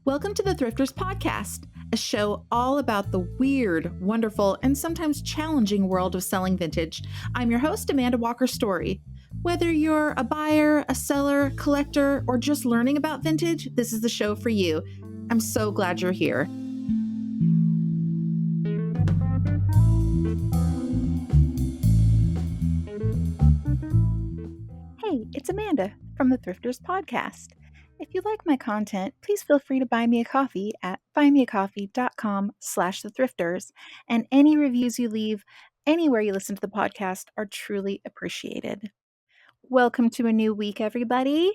Welcome to the Thrifters Podcast, a show all about the weird, wonderful, and sometimes challenging world of selling vintage. I'm your host, Amanda Walker-Storey. Whether you're a buyer, a seller, collector, or just learning about vintage, this is the show for you. I'm so glad you're here. Hey, it's Amanda from the Thrifters Podcast. If you like my content, please feel free to buy me a coffee at buymeacoffee.com/thethrifters. And any reviews you leave anywhere you listen to the podcast are truly appreciated. Welcome to a new week, everybody.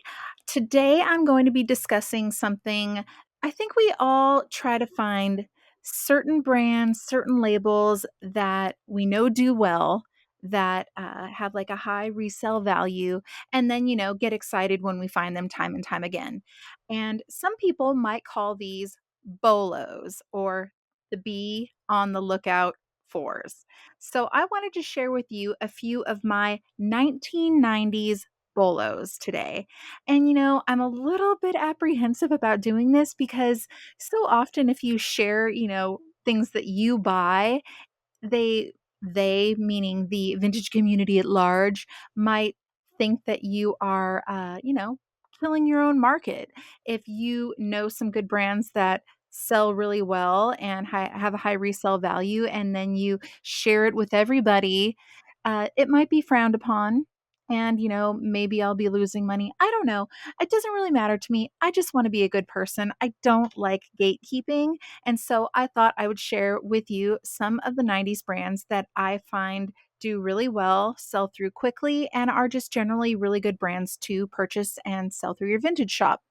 Today I'm going to be discussing something I think we all try to find certain brands, certain labels that we know do well, that have like a high resale value, and then, get excited when we find them time and time again. And some people might call these BOLOs or the be on the lookout fours. So I wanted to share with you a few of my 1990s bolos today. And I'm a little bit apprehensive about doing this because so often if you share, things that you buy, they they meaning the vintage community at large might think that you are killing your own market. If you know some good brands that sell really well and have a high resale value and then you share it with everybody, it might be frowned upon, and maybe I'll be losing money. I don't know. It doesn't really matter to me. I just want to be a good person. I don't like gatekeeping, and so I thought I would share with you some of the 90s brands that I find do really well, sell through quickly, and are just generally really good brands to purchase and sell through your vintage shop.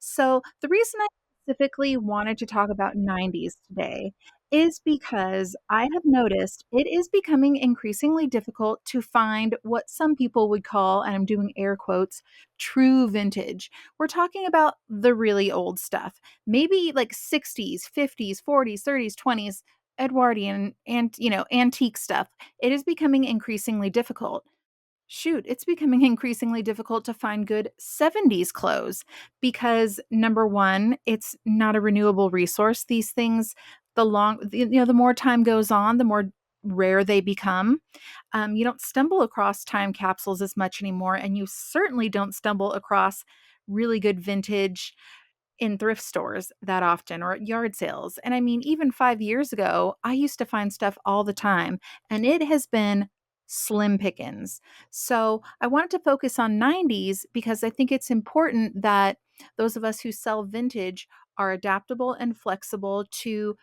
So, the reason I specifically wanted to talk about 90s today is because I have noticed it is becoming increasingly difficult to find what some people would call, and I'm doing air quotes, true vintage. We're talking about the really old stuff, maybe like 60s, 50s, 40s, 30s, 20s, Edwardian and, antique stuff. It is becoming increasingly difficult. Shoot, it's becoming increasingly difficult to find good 70s clothes because number one, it's not a renewable resource. These things, the more time goes on, the more rare they become. You don't stumble across time capsules as much anymore, and you certainly don't stumble across really good vintage in thrift stores that often or at yard sales. And I mean, even 5 years ago, I used to find stuff all the time, and it has been slim pickings. So I wanted to focus on 90s because I think it's important that those of us who sell vintage are adaptable and flexible to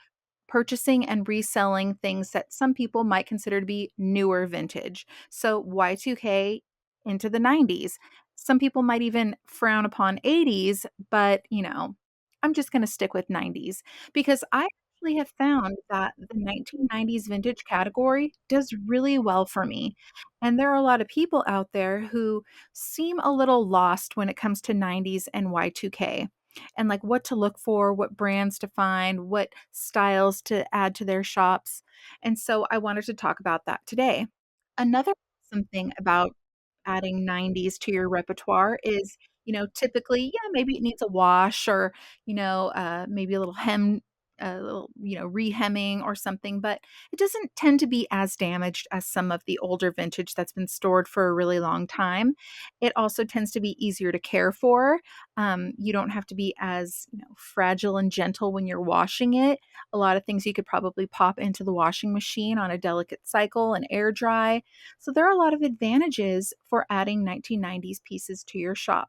purchasing and reselling things that some people might consider to be newer vintage. So Y2K into the 90s. Some people might even frown upon 80s, but I'm just going to stick with 90s because I actually have found that the 1990s vintage category does really well for me. And there are a lot of people out there who seem a little lost when it comes to 90s and Y2K and like what to look for, what brands to find, what styles to add to their shops. And so I wanted to talk about that today. Another awesome thing about adding 90s to your repertoire is, typically, yeah, maybe it needs a wash or, maybe a little a little, rehemming or something, but it doesn't tend to be as damaged as some of the older vintage that's been stored for a really long time. It also tends to be easier to care for. You don't have to be as, fragile and gentle when you're washing it. A lot of things you could probably pop into the washing machine on a delicate cycle and air dry. So there are a lot of advantages for adding 1990s pieces to your shop.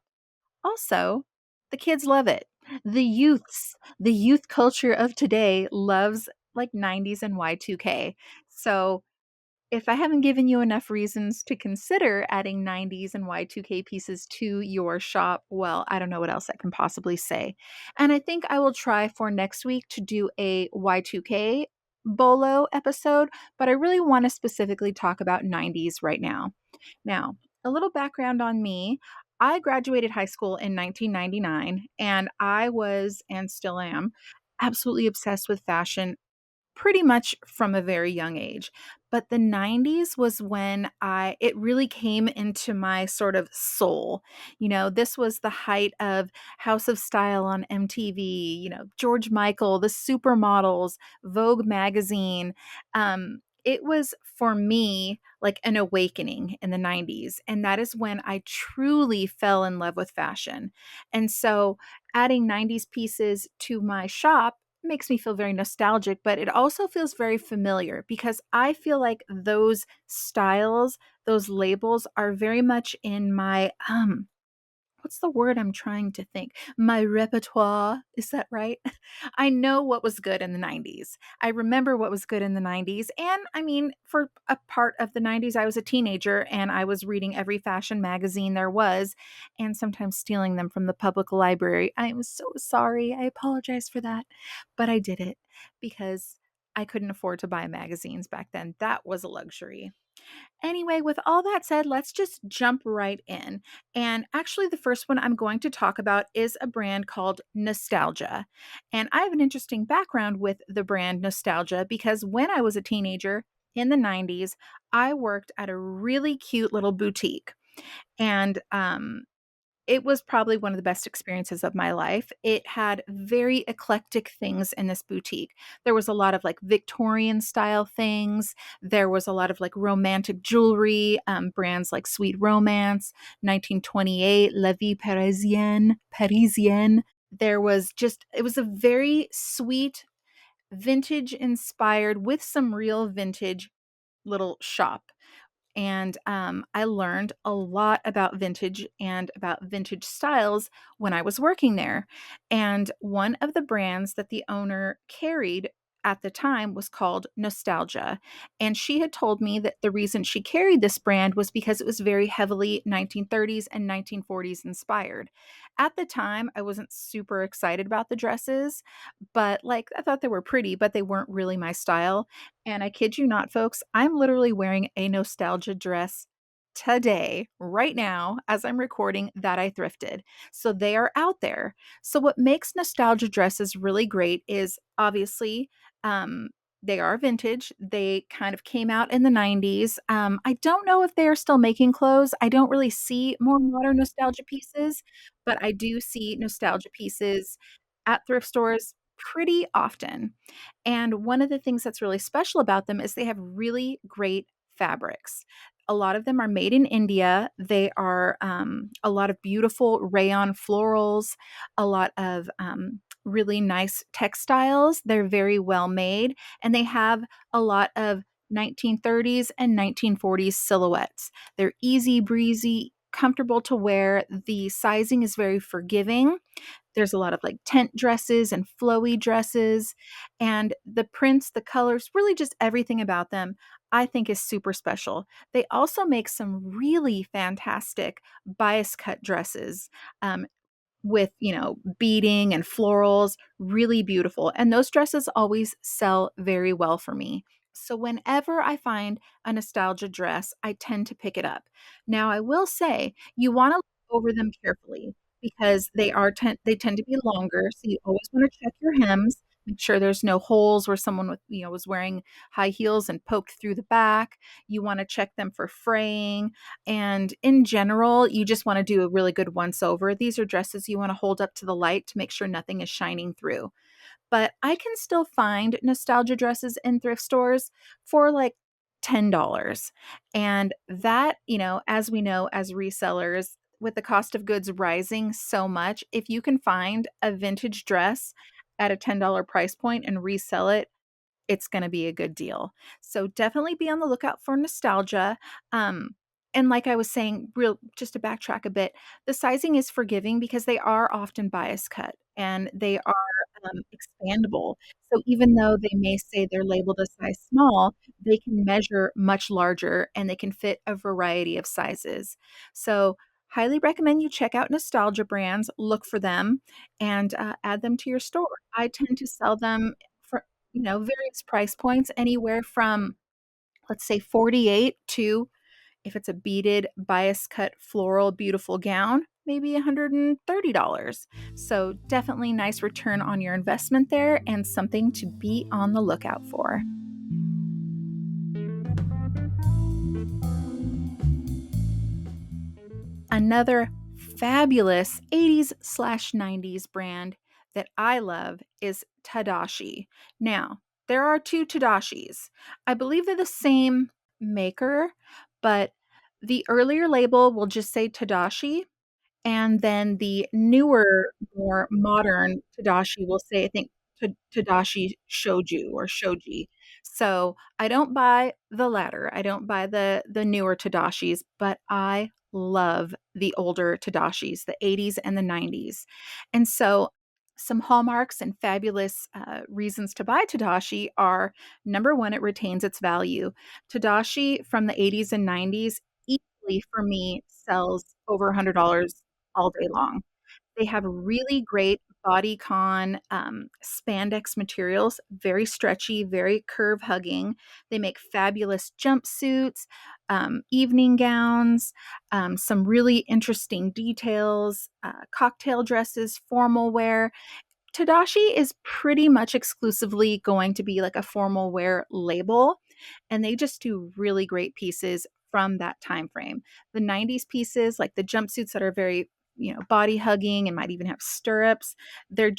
Also, the kids love it. The youth culture of today loves like 90s and Y2K. So if I haven't given you enough reasons to consider adding 90s and Y2K pieces to your shop, well, I don't know what else I can possibly say. And I think I will try for next week to do a Y2K Bolo episode, but I really want to specifically talk about 90s right now. Now, a little background on me. I graduated high school in 1999, and I was and still am absolutely obsessed with fashion pretty much from a very young age. but the 90s was when it really came into my sort of soul. This was the height of House of Style on MTV, George Michael, the supermodels, Vogue magazine. It was for me like an awakening in the 90s. And that is when I truly fell in love with fashion. And so adding 90s pieces to my shop makes me feel very nostalgic, but it also feels very familiar because I feel like those styles, those labels are very much in my what's the word I'm trying to think? My repertoire. Is that right? I know what was good in the 90s. I remember what was good in the 90s. And I mean, for a part of the 90s, I was a teenager and I was reading every fashion magazine there was and sometimes stealing them from the public library. I am so sorry. I apologize for that. But I did it because I couldn't afford to buy magazines back then. That was a luxury. Anyway, with all that said, let's just jump right in. And actually, the first one I'm going to talk about is a brand called Nostalgia. And I have an interesting background with the brand Nostalgia because when I was a teenager in the 90s, I worked at a really cute little boutique. And it was probably one of the best experiences of my life. It had very eclectic things in this boutique. There was a lot of like Victorian style things. There was a lot of like romantic jewelry, brands like Sweet Romance, 1928, La Vie Parisienne. It was a very sweet, vintage inspired with some real vintage little shop. And I learned a lot about vintage and about vintage styles when I was working there. And one of the brands that the owner carried at the time was called Nostalgia. And she had told me that the reason she carried this brand was because it was very heavily 1930s and 1940s inspired. At the time, I wasn't super excited about the dresses, but like I thought they were pretty, but they weren't really my style. And I kid you not, folks, I'm literally wearing a nostalgia dress today, right now, as I'm recording that I thrifted. So they are out there. So what makes nostalgia dresses really great is obviously um, they are vintage. They kind of came out in the 90s. I don't know if they are still making clothes. I don't really see more modern nostalgia pieces, but I do see nostalgia pieces at thrift stores pretty often. And one of the things that's really special about them is they have really great fabrics. A lot of them are made in India. They are a lot of beautiful rayon florals, a lot of really nice textiles. They're very well made, and they have a lot of 1930s and 1940s silhouettes. They're easy breezy, comfortable to wear. The sizing is very forgiving. There's a lot of like tent dresses and flowy dresses, and the prints, the colors, really just everything about them I think is super special. They also make some really fantastic bias cut dresses. With, beading and florals, really beautiful. And those dresses always sell very well for me. So whenever I find a nostalgia dress, I tend to pick it up. Now, I will say you want to look over them carefully because they tend to be longer, so you always want to check your hems, make sure there's no holes where someone was wearing high heels and poked through the back. You want to check them for fraying, and in general, you just want to do a really good once over. These are dresses you want to hold up to the light to make sure nothing is shining through. But I can still find nostalgia dresses in thrift stores for like $10. And that, as we know as resellers, with the cost of goods rising so much, if you can find a vintage dress at a $10 price point and resell it, it's gonna be a good deal. So definitely be on the lookout for nostalgia. And like I was saying, real just to backtrack a bit, the sizing is forgiving because they are often bias cut and they are expandable. So even though they may say they're labeled a size small, they can measure much larger and they can fit a variety of sizes. So highly recommend you check out nostalgia brands, look for them, and add them to your store. I tend to sell them for various price points, anywhere from, let's say, 48 to, if it's a beaded bias cut floral beautiful gown, maybe $130. So definitely nice return on your investment there and something to be on the lookout for. Another fabulous 80s/90s brand that I love is Tadashi. Now, there are two Tadashis. I believe they're the same maker, but the earlier label will just say Tadashi, and then the newer, more modern Tadashi will say, I think, Tadashi Shoju or Shoji. So I don't buy the latter. I don't buy the newer Tadashis, but I love the older Tadashis, the 80s and the 90s. And so some hallmarks and fabulous reasons to buy Tadashi are number one, it retains its value. Tadashi from the 80s and 90s easily for me sells over $100 all day long. They have really great bodycon spandex materials, very stretchy, very curve hugging. They make fabulous jumpsuits, evening gowns, some really interesting details, cocktail dresses, formal wear. Tadashi is pretty much exclusively going to be like a formal wear label, and they just do really great pieces from that time frame. The 90s pieces, like the jumpsuits that are very, body hugging and might even have stirrups, they're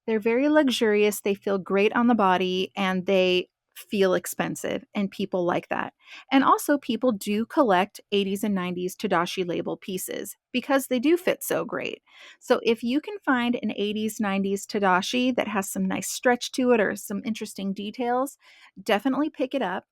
very luxurious, they feel great on the body, and they feel expensive, and people like that. And also people do collect 80s and 90s Tadashi label pieces because they do fit so great. So if you can find an 80s, 90s Tadashi that has some nice stretch to it or some interesting details, definitely pick it up.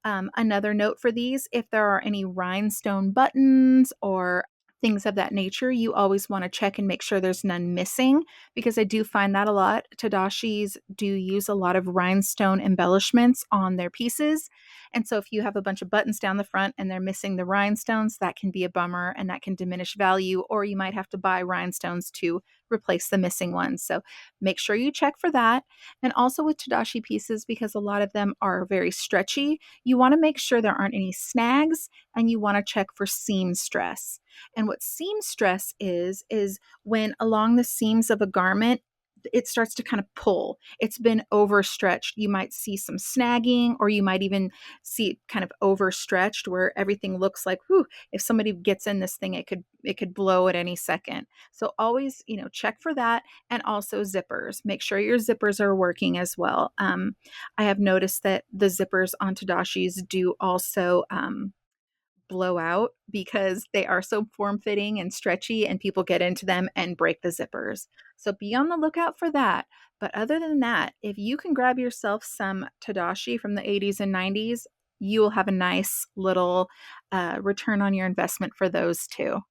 Another note for these, if there are any rhinestone buttons or things of that nature, you always want to check and make sure there's none missing because I do find that a lot. Tadashis do use a lot of rhinestone embellishments on their pieces. And so if you have a bunch of buttons down the front and they're missing the rhinestones, that can be a bummer and that can diminish value, or you might have to buy rhinestones to replace the missing ones. So make sure you check for that. And also with Tadashi pieces, because a lot of them are very stretchy, you want to make sure there aren't any snags and you want to check for seam stress. And what seam stress is when along the seams of a garment, it starts to kind of pull. It's been overstretched. You might see some snagging, or you might even see it kind of overstretched where everything looks like, whew, if somebody gets in this thing, it could blow at any second. So always, check for that. And also zippers. Make sure your zippers are working as well. I have noticed that the zippers on Tadashis do also blow out because they are so form fitting and stretchy, and people get into them and break the zippers. So be on the lookout for that. But other than that, if you can grab yourself some Tadashi from the 80s and 90s, you will have a nice little return on your investment for those too.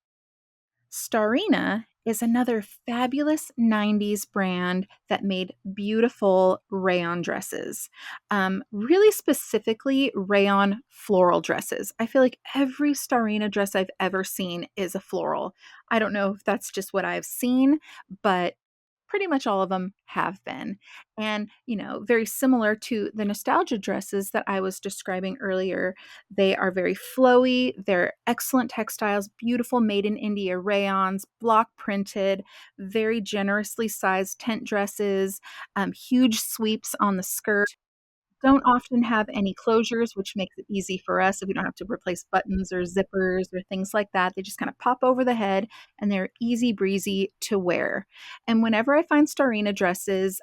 Starina is another fabulous 90s brand that made beautiful rayon dresses. Really specifically, rayon floral dresses. I feel like every Starina dress I've ever seen is a floral. I don't know if that's just what I've seen, but pretty much all of them have been. And, very similar to the nostalgia dresses that I was describing earlier, they are very flowy, they're excellent textiles, beautiful made in India rayons, block printed, very generously sized tent dresses, huge sweeps on the skirt. Don't often have any closures, which makes it easy for us if we don't have to replace buttons or zippers or things like that. They just kind of pop over the head and they're easy breezy to wear. And whenever I find Starina dresses,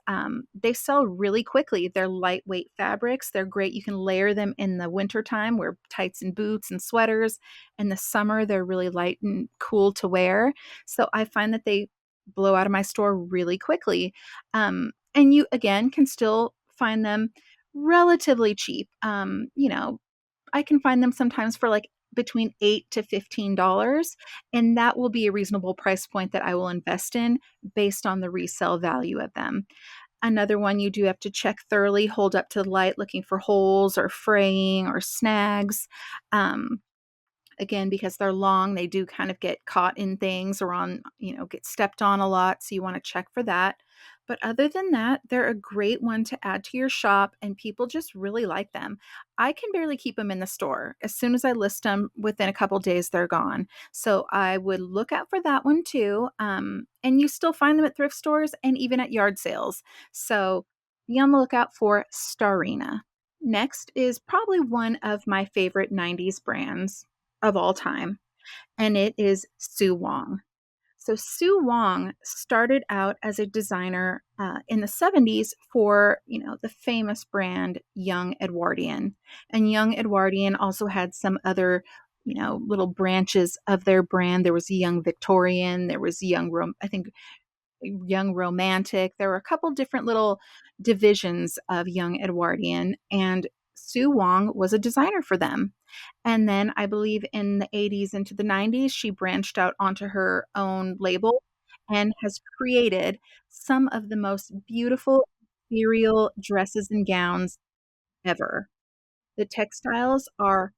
they sell really quickly. They're lightweight fabrics. They're great. You can layer them in the wintertime, wear tights and boots and sweaters. In the summer, they're really light and cool to wear. So I find that they blow out of my store really quickly. And you, again, can still find them relatively cheap. I can find them sometimes for like between $8 to $15, and that will be a reasonable price point that I will invest in based on the resale value of them. Another one you do have to check thoroughly, hold up to the light looking for holes or fraying or snags. Um, Again, because they're long, they do kind of get caught in things or get stepped on a lot. So you want to check for that. But other than that, they're a great one to add to your shop, and people just really like them. I can barely keep them in the store. As soon as I list them, within a couple days, they're gone. So I would look out for that one too. And you still find them at thrift stores and even at yard sales. So be on the lookout for Starina. Next is probably one of my favorite 90s brands of all time. and it is Sue Wong. So Sue Wong started out as a designer in the 70s for, the famous brand Young Edwardian. And Young Edwardian also had some other, little branches of their brand. There was Young Victorian, there was I think Young Romantic. There were a couple different little divisions of Young Edwardian, and Sue Wong was a designer for them. And then I believe in the 80s into the 90s, she branched out onto her own label and has created some of the most beautiful ethereal dresses and gowns ever. The textiles are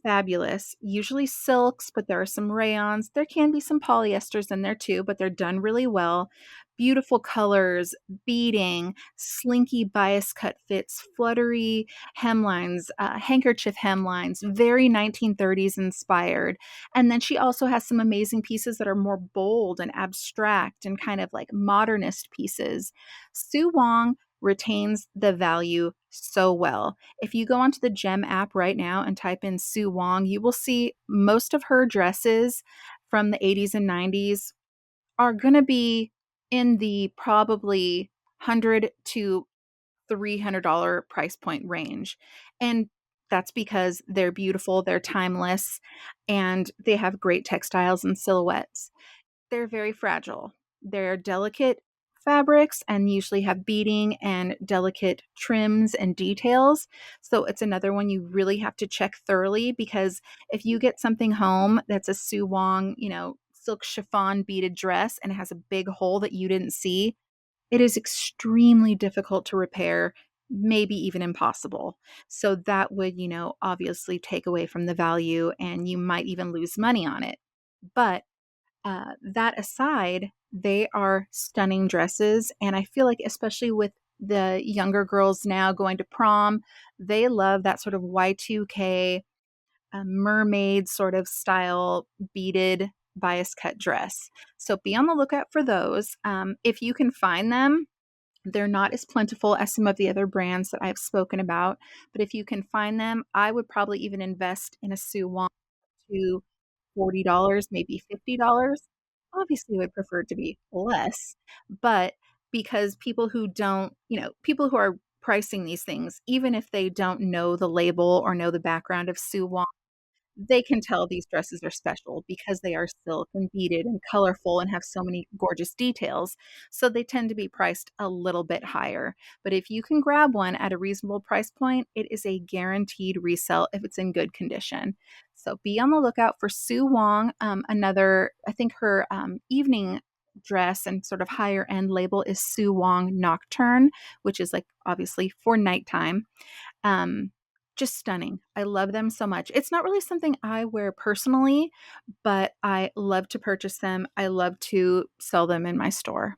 fabulous. Usually silks, but there are some rayons. There can be some polyesters in there too, but they're done really well. Beautiful colors, beading, slinky bias cut fits, fluttery hemlines, handkerchief hemlines, very 1930s inspired. And then she also has some amazing pieces that are more bold and abstract and kind of like modernist pieces. Sue Wong retains the value so well. If you go onto the Gem app right now and type in Sue Wong, you will see most of her dresses from the 80s and 90s are going to be in the probably 100 to $300 price point range. And that's because they're beautiful, they're timeless, and they have great textiles and silhouettes. They're very fragile. They're delicate fabrics and usually have beading and delicate trims and details. So it's another one you really have to check thoroughly, because if you get something home that's a Sue Wong, silk chiffon beaded dress and it has a big hole that you didn't see, it is extremely difficult to repair, maybe even impossible. So that would, obviously take away from the value and you might even lose money on it. But that aside, they are stunning dresses. And I feel like, especially with the younger girls now going to prom, they love that sort of Y2K mermaid sort of style beaded bias cut dress. So be on the lookout for those. If you can find them, they're not as plentiful as some of the other brands that I've spoken about. But if you can find them, I would probably even invest in a Sue Wong to $40, maybe $50. Obviously, I would prefer it to be less, but because people who are pricing these things, even if they don't know the label or know the background of Sue Wong, they can tell these dresses are special because they are silk and beaded and colorful and have so many gorgeous details. So they tend to be priced a little bit higher. But if you can grab one at a reasonable price point, it is a guaranteed resell if it's in good condition. So be on the lookout for Sue Wong. I think her evening dress and sort of higher end label is Sue Wong Nocturne, which is like obviously for nighttime. Um, just stunning. I love them so much. It's not really something I wear personally, but I love to purchase them. I love to sell them in my store.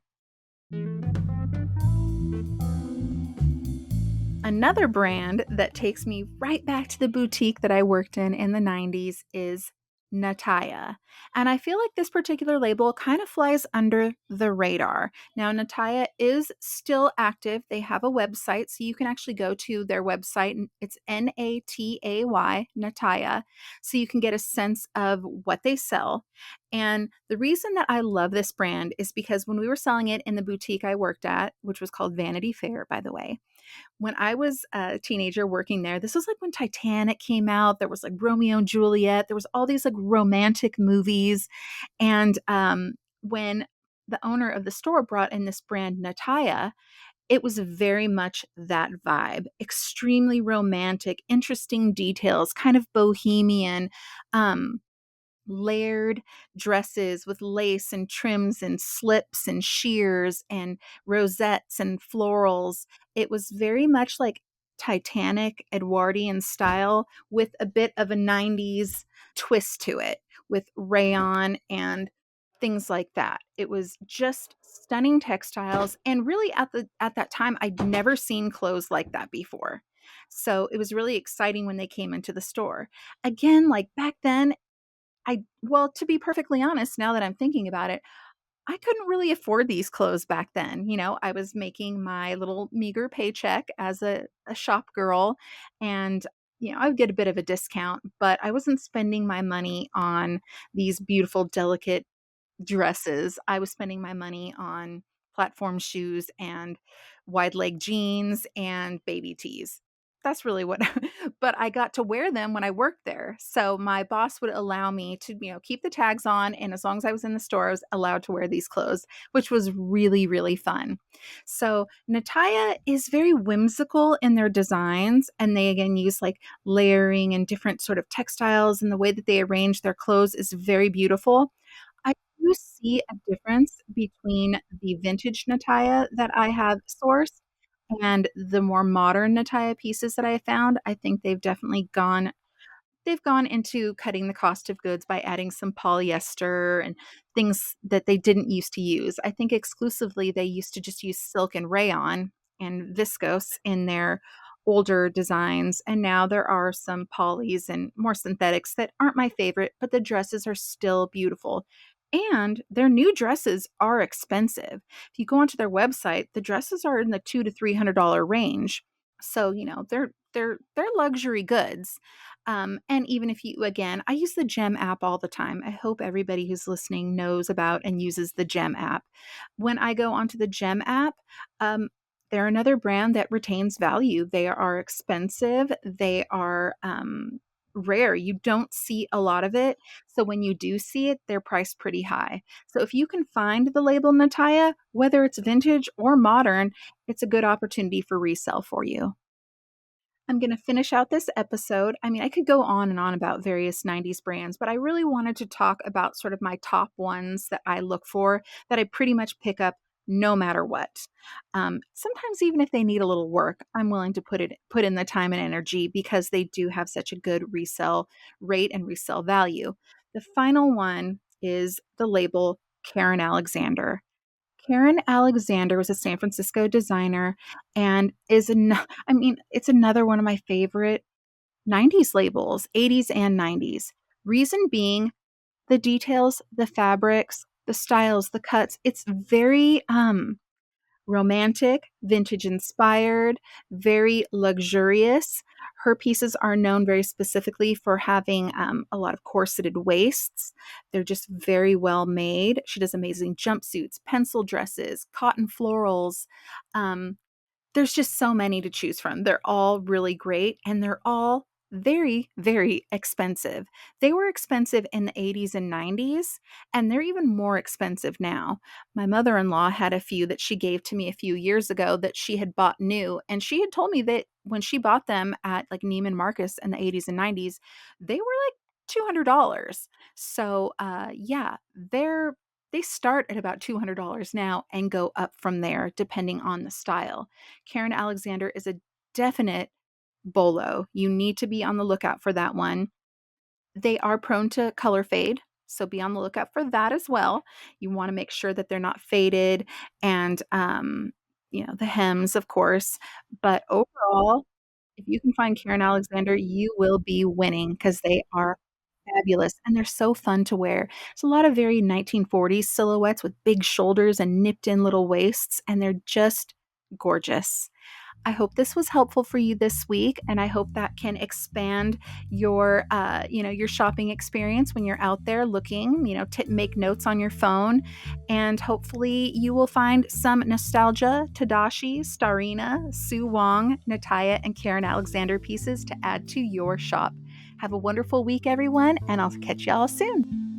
Another brand that takes me right back to the boutique that I worked in the 90s is Nataya. And I feel like this particular label kind of flies under the radar. Now, Nataya is still active. They have a website, so you can actually go to their website, and it's Natay, Nataya, so you can get a sense of what they sell. And the reason that I love this brand is because when we were selling it in the boutique I worked at, which was called Vanity Fair, by the way, when I was a teenager working there, this was like when Titanic came out. There was like Romeo and Juliet. There was all these like romantic movies. And when the owner of the store brought in this brand, Nataya, it was very much that vibe. Extremely romantic, interesting details, kind of bohemian. Um, Layered dresses with lace and trims and slips and sheers and rosettes and florals. It was very much like Titanic Edwardian style with a bit of a 90s twist to it with rayon and things like that. It was just stunning textiles, and really at that time I'd never seen clothes like that before. So it was really exciting when they came into the store. Again, like back then, well, to be perfectly honest, now that I'm thinking about it, I couldn't really afford these clothes back then. I was making my little meager paycheck as a shop girl. And, I would get a bit of a discount, but I wasn't spending my money on these beautiful, delicate dresses. I was spending my money on platform shoes and wide leg jeans and baby tees. That's really what, but I got to wear them when I worked there. So my boss would allow me to, keep the tags on. And as long as I was in the store, I was allowed to wear these clothes, which was really, really fun. So Nataya is very whimsical in their designs. And they again use like layering and different sort of textiles, and the way that they arrange their clothes is very beautiful. I do see a difference between the vintage Nataya that I have sourced and the more modern Nataya pieces that I found. I think they've gone into cutting the cost of goods by adding some polyester and things that they didn't used to use. I think exclusively they used to just use silk and rayon and viscose in their older designs. And now there are some polys and more synthetics that aren't my favorite, but the dresses are still beautiful. And their new dresses are expensive. If you go onto their website, the dresses are in the $200 to $300 range. So, they're luxury goods. And even if you, again, I use the Gem app all the time. I hope everybody who's listening knows about and uses the Gem app. When I go onto the Gem app, um, they're another brand that retains value. They are expensive. They are rare. You don't see a lot of it. So when you do see it, they're priced pretty high. So if you can find the label Nataya, whether it's vintage or modern, it's a good opportunity for resale for you. I'm going to finish out this episode. I mean, I could go on and on about various 90s brands, but I really wanted to talk about sort of my top ones that I look for that I pretty much pick up no matter what. Sometimes even if they need a little work, I'm willing to put in the time and energy because they do have such a good resale rate and resale value. The final one is the label Karen Alexander. Karen Alexander was a San Francisco designer and it's another one of my favorite 90s labels, 80s and 90s. Reason being the details, the fabrics, the styles, the cuts. It's very romantic, vintage inspired, very luxurious. Her pieces are known very specifically for having a lot of corseted waists. They're just very well made. She does amazing jumpsuits, pencil dresses, cotton florals. Um, there's just so many to choose from. They're all really great and they're all very, very expensive. They were expensive in the 80s and 90s, and they're even more expensive now. My mother in law had a few that she gave to me a few years ago that she had bought new. And she had told me that when she bought them at like Neiman Marcus in the 80s and 90s, they were like $200. So, yeah, they start at about $200 now and go up from there depending on the style. Karen Alexander is a definite bolo. You need to be on the lookout for that one. They are prone to color fade, so be on the lookout for that as well. You want to make sure that they're not faded and the hems, of course. But overall, if you can find Karen Alexander, you will be winning because they are fabulous and they're so fun to wear. It's a lot of very 1940s silhouettes with big shoulders and nipped in little waists, and they're just gorgeous. I hope this was helpful for you this week, and I hope that can expand your shopping experience when you're out there looking. Make notes on your phone, and hopefully you will find some nostalgia, Tadashi, Starina, Sue Wong, Nataya, and Karen Alexander pieces to add to your shop. Have a wonderful week, everyone, and I'll catch y'all soon.